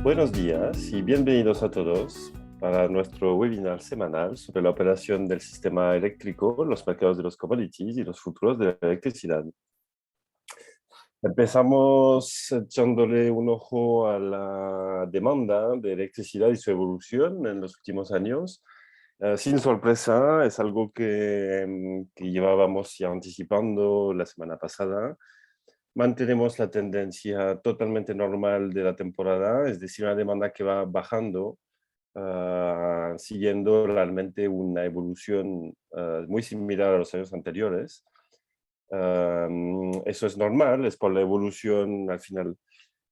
Buenos días y bienvenidos a todos para nuestro webinar semanal sobre la operación del sistema eléctrico, los mercados de los commodities y los futuros de la electricidad. Empezamos echándole un ojo a la demanda de electricidad y su evolución en los últimos años. Sin sorpresa, es algo que llevábamos ya anticipando la semana pasada. Mantenemos la tendencia totalmente normal de la temporada, es decir, una demanda que va bajando, siguiendo realmente una evolución muy similar a los años anteriores. Eso es normal, es por la evolución, al final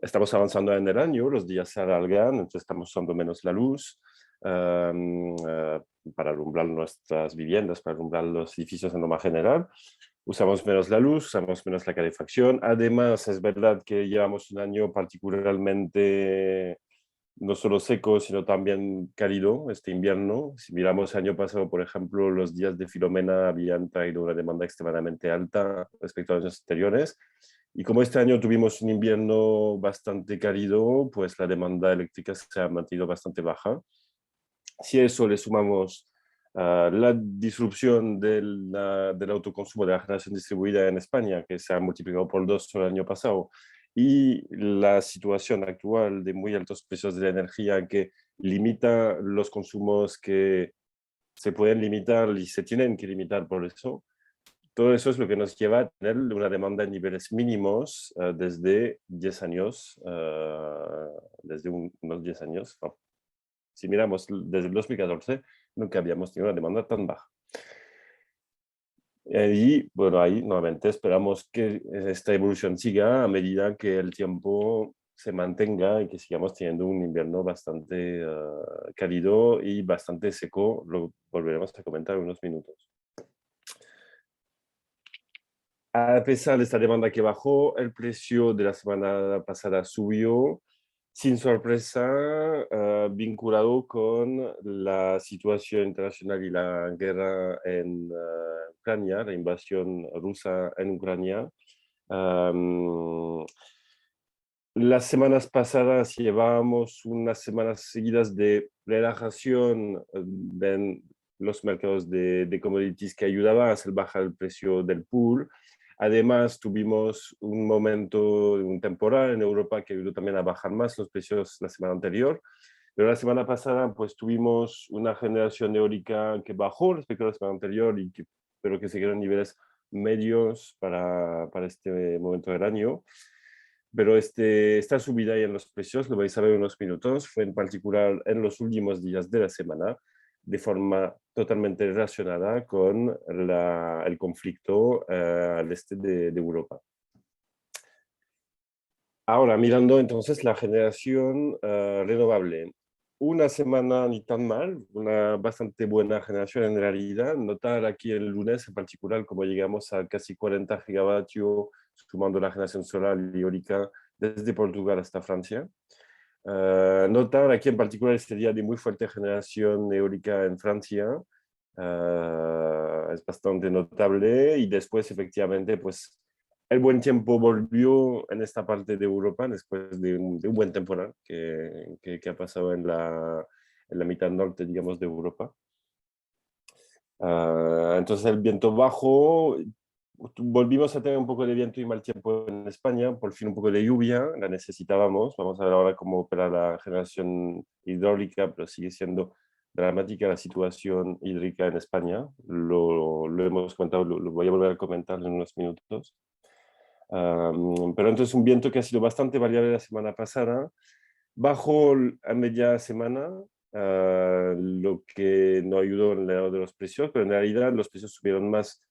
estamos avanzando en el año, los días se alargan, entonces estamos usando menos la luz para alumbrar nuestras viviendas, para alumbrar los edificios en norma general. Usamos menos la luz, usamos menos la calefacción. Además, es verdad que llevamos un año particularmente no solo seco, sino también cálido este invierno. Si miramos el año pasado, por ejemplo, los días de Filomena habían traído una demanda extremadamente alta respecto a los años anteriores. Y como este año tuvimos un invierno bastante cálido, pues la demanda eléctrica se ha mantenido bastante baja. Si a eso le sumamos la disrupción del autoconsumo de la generación distribuida en España, que se ha multiplicado por 2 el año pasado, y la situación actual de muy altos precios de la energía que limita los consumos que se pueden limitar y se tienen que limitar por eso, todo eso es lo que nos lleva a tener una demanda en niveles mínimos desde 10 años, desde unos 10 años. Si miramos desde el 2014, nunca habíamos tenido una demanda tan baja. Y bueno, ahí nuevamente esperamos que esta evolución siga a medida que el tiempo se mantenga y que sigamos teniendo un invierno bastante cálido y bastante seco. Lo volveremos a comentar en unos minutos. A pesar de esta demanda que bajó, el precio de la semana pasada subió, sin sorpresa, vinculado con la situación internacional y la guerra en Ucrania, la invasión rusa en Ucrania. Um, las semanas pasadas llevábamos unas semanas seguidas de relajación en los mercados de commodities que ayudaba a hacer bajar el precio del pool. Además, tuvimos un momento, un temporal en Europa que ayudó también a bajar más los precios la semana anterior. Pero la semana pasada, pues tuvimos una generación eólica que bajó respecto a la semana anterior, pero que se quedó en niveles medios para este momento del año. Pero esta subida ahí en los precios, lo vais a ver en unos minutos, fue en particular en los últimos días de la semana, de forma totalmente relacionada con el conflicto al este de Europa. Ahora, mirando entonces la generación renovable. Una semana ni tan mal, una bastante buena generación en realidad. Notar aquí el lunes en particular como llegamos a casi 40 gigavatios, sumando la generación solar y eólica desde Portugal hasta Francia. Notar aquí en particular este día de muy fuerte generación eólica en Francia. Es bastante notable y después efectivamente pues el buen tiempo volvió en esta parte de Europa después de un buen temporal que ha pasado en la mitad norte, digamos, de Europa. Entonces el viento bajo, volvimos a tener un poco de viento y mal tiempo en España, por fin un poco de lluvia, la necesitábamos. Vamos a ver ahora cómo opera la generación hidráulica, pero sigue siendo dramática la situación hídrica en España. Lo hemos comentado, lo voy a volver a comentar en unos minutos. Pero entonces un viento que ha sido bastante variable la semana pasada, bajó a media semana, lo que no ayudó en el lado de los precios, pero en realidad los precios subieron más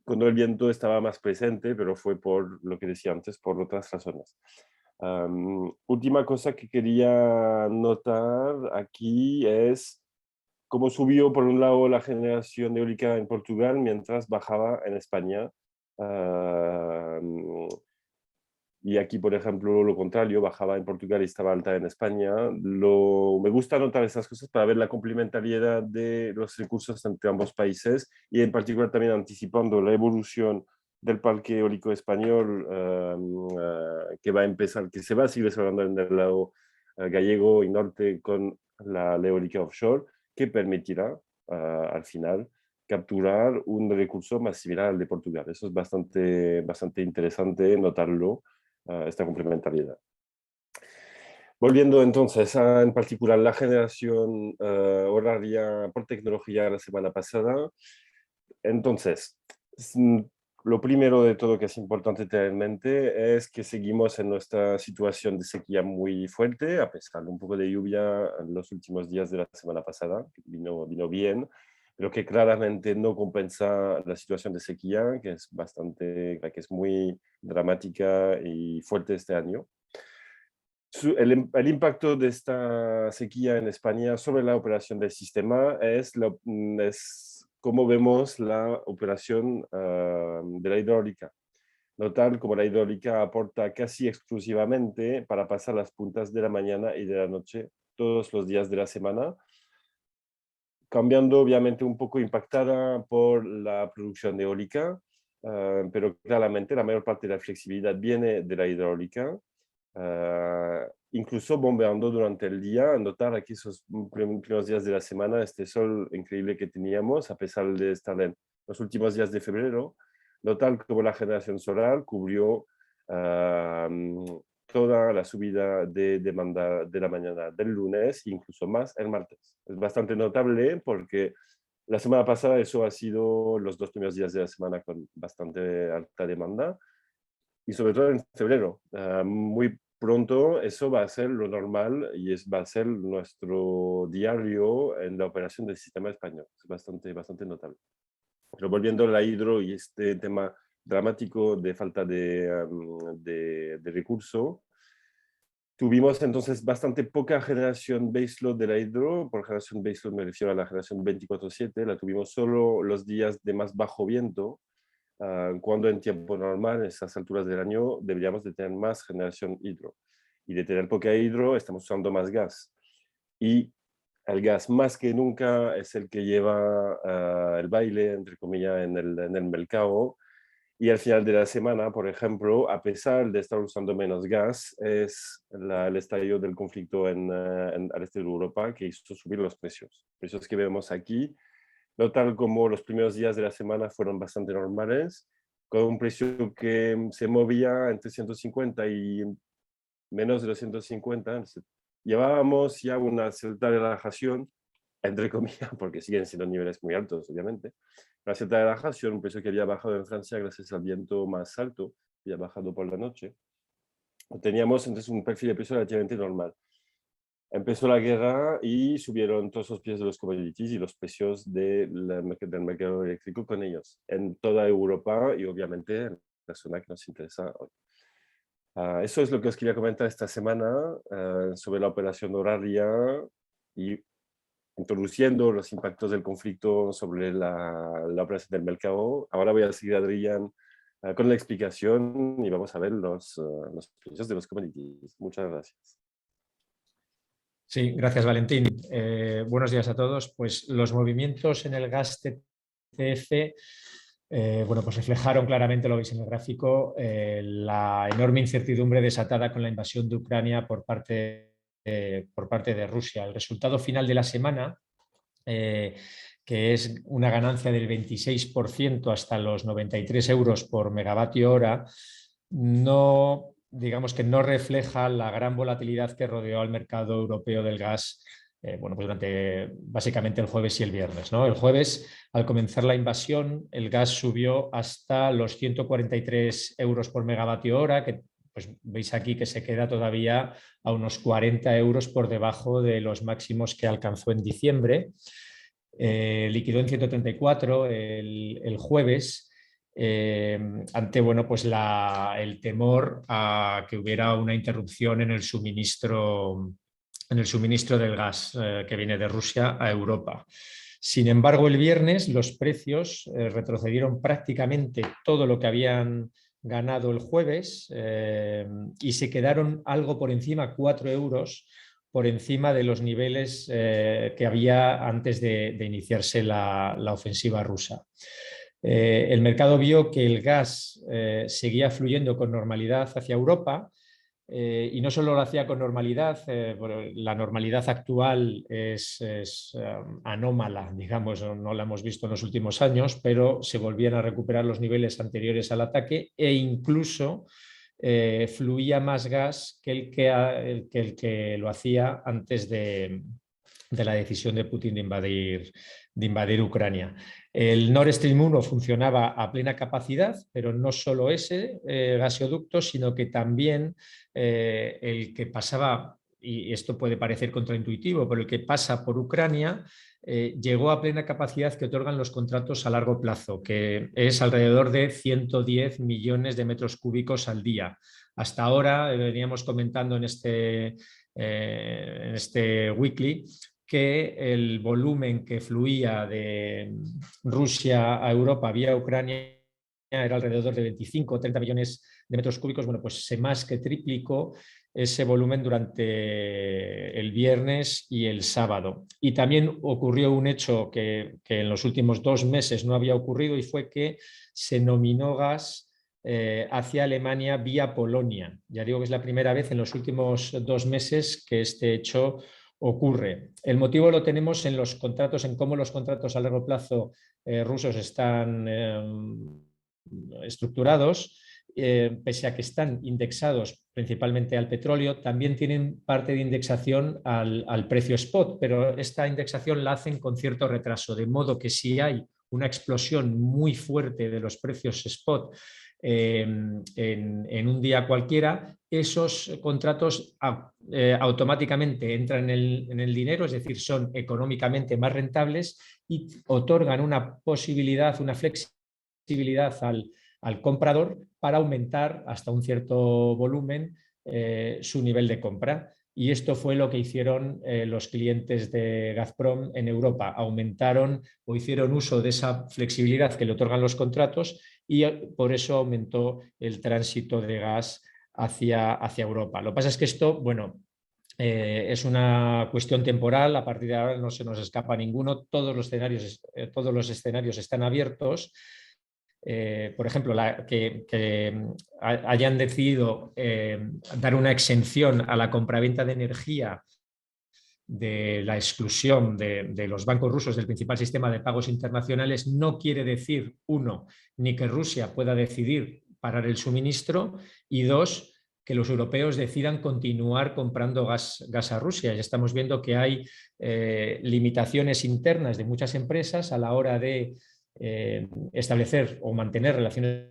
cuando el viento estaba más presente, pero fue por lo que decía antes, por otras razones. Última cosa que quería notar aquí es cómo subió por un lado la generación eólica en Portugal mientras bajaba en España. Y aquí, por ejemplo, lo contrario, bajaba en Portugal y estaba alta en España. Me gusta notar estas cosas para ver la complementariedad de los recursos entre ambos países y en particular también anticipando la evolución del parque eólico español que va a empezar, que se va a seguir desarrollando en el lado gallego y norte con la eólica offshore, que permitirá al final capturar un recurso más similar al de Portugal. Eso es bastante interesante notarlo, esta complementariedad. Volviendo entonces a, en particular, la generación horaria por tecnología la semana pasada. Entonces, lo primero de todo que es importante tener en mente es que seguimos en nuestra situación de sequía muy fuerte, a pesar de un poco de lluvia en los últimos días de la semana pasada, que vino bien, pero que claramente no compensa la situación de sequía, que es muy dramática y fuerte este año. El impacto de esta sequía en España sobre la operación del sistema es cómo vemos la operación de la hidráulica. Notar cómo la hidráulica aporta casi exclusivamente para pasar las puntas de la mañana y de la noche todos los días de la semana, cambiando obviamente un poco impactada por la producción eólica, pero claramente la mayor parte de la flexibilidad viene de la hidráulica. Incluso bombeando durante el día, notar aquí esos primeros días de la semana, este sol increíble que teníamos, a pesar de estar en los últimos días de febrero, notar como la generación solar cubrió toda la subida de demanda de la mañana del lunes, incluso más el martes. Es bastante notable porque la semana pasada eso ha sido los 2 primeros días de la semana con bastante alta demanda, y sobre todo en febrero. Muy pronto eso va a ser lo normal y va a ser nuestro diario en la operación del sistema español. Es bastante notable. Pero volviendo a la hidro y este tema dramático de falta de recurso, tuvimos entonces bastante poca generación baseload de la hidro. Por generación baseload me refiero a la generación 24/7. La tuvimos solo los días de más bajo viento, cuando en tiempo normal, en esas alturas del año, deberíamos de tener más generación hidro. Y de tener poca hidro, estamos usando más gas. Y el gas más que nunca es el que lleva el baile, entre comillas, en el mercado. Y al final de la semana, por ejemplo, a pesar de estar usando menos gas, es el estallido del conflicto al este de Europa que hizo subir los precios. Precios que vemos aquí, no tal como los primeros días de la semana fueron bastante normales, con un precio que se movía entre 150 y menos de los 150. Llevábamos ya una cierta relajación, entre comillas, porque siguen siendo niveles muy altos, obviamente. Una cierta relajación, un precio que había bajado en Francia gracias al viento más alto, había bajado por la noche. Teníamos entonces un perfil de precio relativamente normal. Empezó la guerra y subieron todos los precios de los commodities y los precios del mercado eléctrico con ellos, en toda Europa y obviamente en la zona que nos interesa hoy. Eso es lo que os quería comentar esta semana sobre la operación horaria y introduciendo los impactos del conflicto sobre la operación del mercado. Ahora voy a seguir a Adrián con la explicación y vamos a ver los precios de los commodities. Muchas gracias. Sí, gracias Valentín. Buenos días a todos. Pues los movimientos en el gas TTF bueno, pues reflejaron claramente, lo veis en el gráfico, la enorme incertidumbre desatada con la invasión de Ucrania por parte de Rusia. El resultado final de la semana, que es una ganancia del 26% hasta los 93 euros por megavatio hora, no, digamos que no refleja la gran volatilidad que rodeó al mercado europeo del gas bueno, pues durante básicamente el jueves y el viernes, ¿no? El jueves, al comenzar la invasión, el gas subió hasta los 143 euros por megavatio hora, que pues veis aquí que se queda todavía a unos 40 euros por debajo de los máximos que alcanzó en diciembre. Liquidó en 134 el jueves, ante bueno, pues el temor a que hubiera una interrupción en el suministro del gas que viene de Rusia a Europa. Sin embargo, el viernes los precios retrocedieron prácticamente todo lo que habían ganado el jueves y se quedaron algo por encima, 4 euros por encima de los niveles que había antes de iniciarse la ofensiva rusa. El mercado vio que el gas seguía fluyendo con normalidad hacia Europa, y no solo lo hacía con normalidad, la normalidad actual es anómala, digamos, no la hemos visto en los últimos años, pero se volvían a recuperar los niveles anteriores al ataque e incluso fluía más gas que el que lo hacía antes de la decisión de Putin de invadir Ucrania. El Nord Stream 1 funcionaba a plena capacidad, pero no solo ese gasoducto, sino que también el que pasaba, y esto puede parecer contraintuitivo, pero el que pasa por Ucrania llegó a plena capacidad que otorgan los contratos a largo plazo, que es alrededor de 110 millones de metros cúbicos al día. Hasta ahora, veníamos comentando en este weekly, que el volumen que fluía de Rusia a Europa vía Ucrania era alrededor de 25 o 30 millones de metros cúbicos. Bueno, pues se más que triplicó ese volumen durante el viernes y el sábado. Y también ocurrió un hecho que en los últimos 2 meses no había ocurrido, y fue que se nominó gas hacia Alemania vía Polonia. Ya digo que es la primera vez en los últimos 2 meses que este hecho ocurre. El motivo lo tenemos en los contratos, en cómo los contratos a largo plazo rusos están estructurados. Pese a que están indexados principalmente al petróleo, también tienen parte de indexación al precio spot, pero esta indexación la hacen con cierto retraso, de modo que si hay una explosión muy fuerte de los precios spot en un día cualquiera, esos contratos automáticamente entran en el dinero, es decir, son económicamente más rentables y otorgan una posibilidad, una flexibilidad al comprador para aumentar hasta un cierto volumen su nivel de compra. Y esto fue lo que hicieron los clientes de Gazprom en Europa. Aumentaron o hicieron uso de esa flexibilidad que le otorgan los contratos, y por eso aumentó el tránsito de gas hacia Europa. Lo que pasa es que esto, bueno, es una cuestión temporal. A partir de ahora no se nos escapa ninguno. Todos los escenarios están abiertos. Por ejemplo, que hayan decidido dar una exención a la compraventa de energía de la exclusión de los bancos rusos del principal sistema de pagos internacionales, no quiere decir, uno, ni que Rusia pueda decidir parar el suministro, y dos, que los europeos decidan continuar comprando gas a Rusia. Ya estamos viendo que hay limitaciones internas de muchas empresas a la hora de establecer o mantener relaciones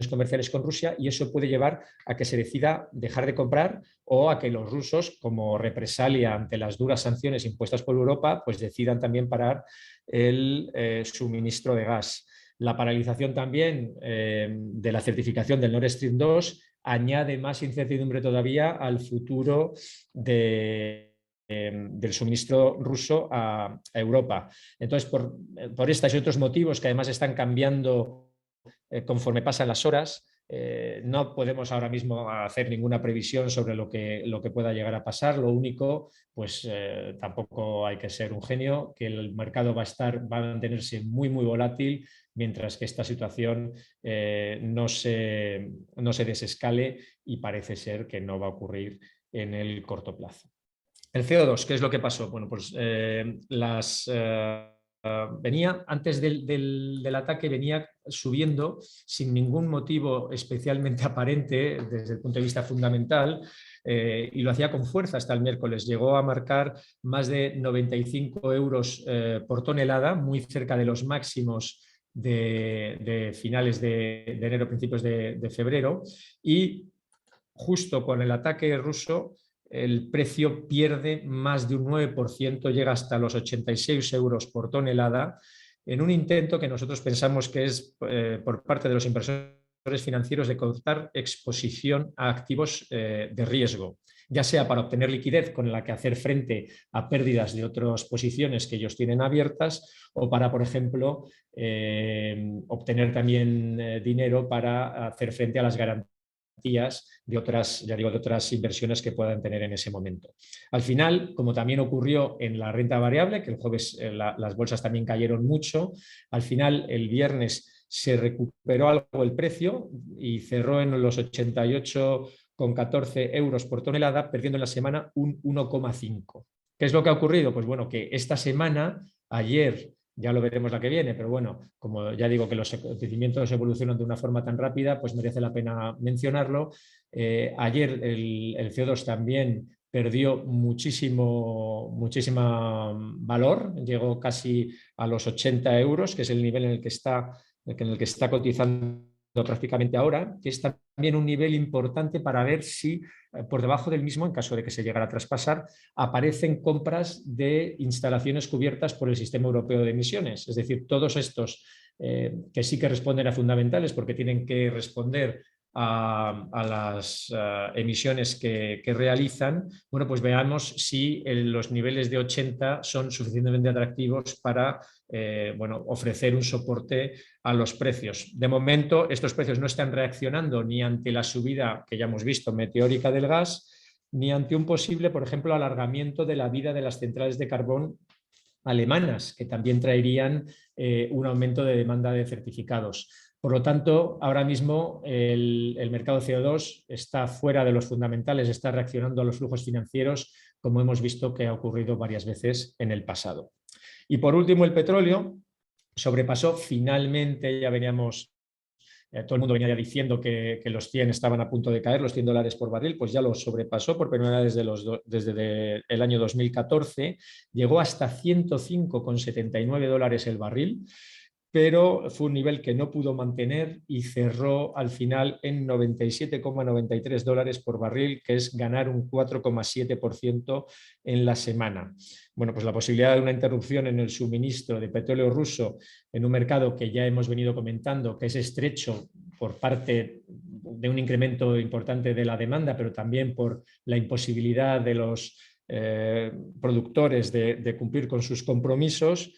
comerciales con Rusia, y eso puede llevar a que se decida dejar de comprar, o a que los rusos, como represalia ante las duras sanciones impuestas por Europa, pues decidan también parar el suministro de gas. La paralización también de la certificación del Nord Stream 2 añade más incertidumbre todavía al futuro del suministro ruso a Europa. Entonces, por estos y otros motivos que además están cambiando conforme pasan las horas, no podemos ahora mismo hacer ninguna previsión sobre lo que pueda llegar a pasar. Lo único, pues tampoco hay que ser un genio, que el mercado va a mantenerse muy, muy volátil mientras que esta situación no se desescale, y parece ser que no va a ocurrir en el corto plazo. El CO2, ¿qué es lo que pasó? Bueno, pues venía antes del ataque, venía subiendo sin ningún motivo especialmente aparente desde el punto de vista fundamental, y lo hacía con fuerza hasta el miércoles. Llegó a marcar más de 95 euros por tonelada, muy cerca de los máximos de finales de enero, principios de febrero, y justo con el ataque ruso el precio pierde más de un 9%, llega hasta los 86 euros por tonelada, en un intento que nosotros pensamos que es por parte de los inversores financieros de cortar exposición a activos de riesgo, ya sea para obtener liquidez con la que hacer frente a pérdidas de otras posiciones que ellos tienen abiertas, o para, por ejemplo, obtener también dinero para hacer frente a las garantías de otras inversiones que puedan tener en ese momento. Al final, como también ocurrió en la renta variable, que el jueves las bolsas también cayeron mucho, al final el viernes se recuperó algo el precio y cerró en los 88 con 14 euros por tonelada, perdiendo en la semana un 1,5. ¿Qué es lo que ha ocurrido? Pues bueno, que esta semana, ayer, ya lo veremos la que viene, pero bueno, como ya digo que los acontecimientos evolucionan de una forma tan rápida, pues merece la pena mencionarlo. Ayer el CO2 también perdió muchísimo valor, llegó casi a los 80 euros, que es el nivel en el que está cotizando prácticamente ahora, que es también un nivel importante para ver si por debajo del mismo, en caso de que se llegara a traspasar, aparecen compras de instalaciones cubiertas por el Sistema Europeo de Emisiones. Es decir, todos estos que sí que responden a fundamentales porque tienen que responder a las emisiones que realizan, bueno, pues veamos si los niveles de 80 son suficientemente atractivos para bueno, ofrecer un soporte a los precios. De momento, estos precios no están reaccionando ni ante la subida que ya hemos visto meteórica del gas, ni ante un posible, por ejemplo, alargamiento de la vida de las centrales de carbón alemanas, que también traerían un aumento de demanda de certificados. Por lo tanto, ahora mismo el mercado CO2 está fuera de los fundamentales, está reaccionando a los flujos financieros, como hemos visto que ha ocurrido varias veces en el pasado. Y por último, el petróleo sobrepasó finalmente, ya veníamos, todo el mundo venía ya diciendo que los 100 estaban a punto de caer, los $100 por barril, pues ya lo sobrepasó por primera vez desde el año 2014, llegó hasta $105,79 el barril, pero fue un nivel que no pudo mantener y cerró al final en $97,93 por barril, que es ganar un 4,7% en la semana. Bueno, pues la posibilidad de una interrupción en el suministro de petróleo ruso en un mercado que ya hemos venido comentando, que es estrecho por parte de un incremento importante de la demanda, pero también por la imposibilidad de los productores de cumplir con sus compromisos.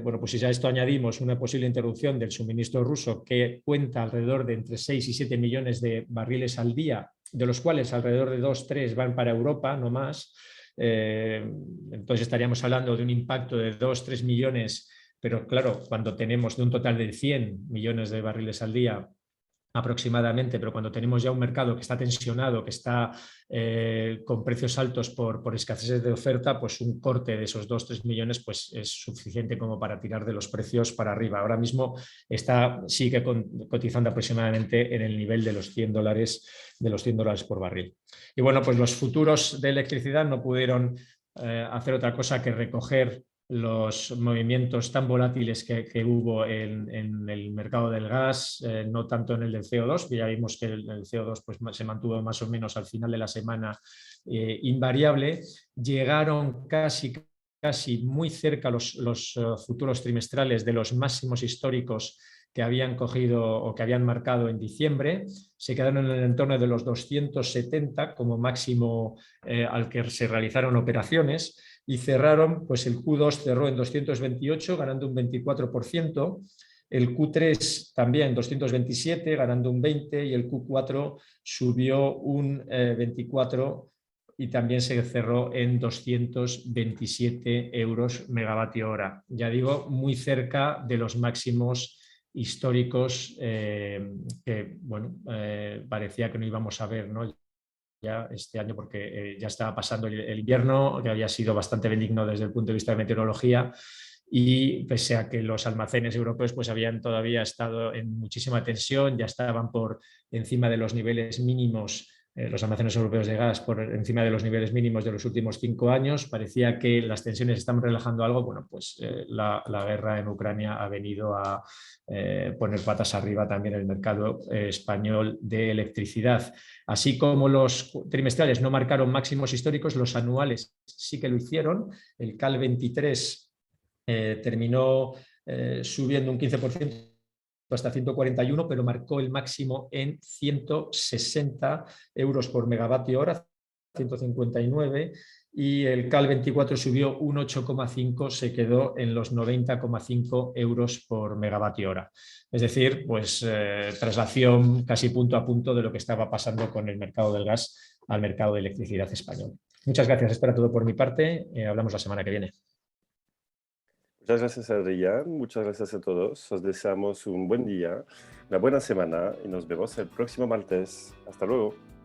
Bueno, pues si a esto añadimos una posible interrupción del suministro ruso que cuenta alrededor de entre 6 y 7 millones de barriles al día, de los cuales alrededor de 2-3 van para Europa, no más, entonces estaríamos hablando de un impacto de 2-3 millones, pero claro, cuando tenemos de un total de 100 millones de barriles al día aproximadamente, pero cuando tenemos ya un mercado que está tensionado, que está con precios altos por escasez de oferta, pues un corte de esos 2-3 millones pues es suficiente como para tirar de los precios para arriba. Ahora mismo sigue cotizando aproximadamente en el nivel de los $100 por barril. Y bueno, pues los futuros de electricidad no pudieron hacer otra cosa que recoger los movimientos tan volátiles que hubo en el mercado del gas, no tanto en el del CO2, que ya vimos que el CO2 pues, se mantuvo más o menos al final de la semana invariable. Llegaron casi muy cerca los futuros trimestrales de los máximos históricos que habían cogido o que habían marcado en diciembre, se quedaron en el entorno de los 270 como máximo al que se realizaron operaciones y cerraron, pues el Q2 cerró en 228 ganando un 24%, el Q3 también 227 ganando un 20% y el Q4 subió un 24% y también se cerró en 227 euros megavatio hora. Ya digo, muy cerca de los máximos históricos que bueno, parecía que no íbamos a ver, ¿no? Ya este año porque ya estaba pasando el invierno, que había sido bastante benigno desde el punto de vista de meteorología y pese a que los almacenes europeos pues habían todavía estado en muchísima tensión, ya estaban por encima de los niveles mínimos, los almacenes europeos de gas por encima de los niveles mínimos de los últimos 5 años, parecía que las tensiones estaban relajando algo, bueno, pues la guerra en Ucrania ha venido a poner patas arriba también el mercado español de electricidad. Así como los trimestrales no marcaron máximos históricos, los anuales sí que lo hicieron. El CAL 23 terminó subiendo un 15% hasta 141, pero marcó el máximo en 160 euros por megavatio hora, 159, y el CAL 24 subió un 8,5, se quedó en los 90,5 euros por megavatio hora. Es decir, pues traslación casi punto a punto de lo que estaba pasando con el mercado del gas al mercado de electricidad español. Muchas gracias, esto era todo por mi parte. Hablamos la semana que viene. Muchas gracias, Adrián. Muchas gracias a todos. Os deseamos un buen día, una buena semana y nos vemos el próximo martes. Hasta luego.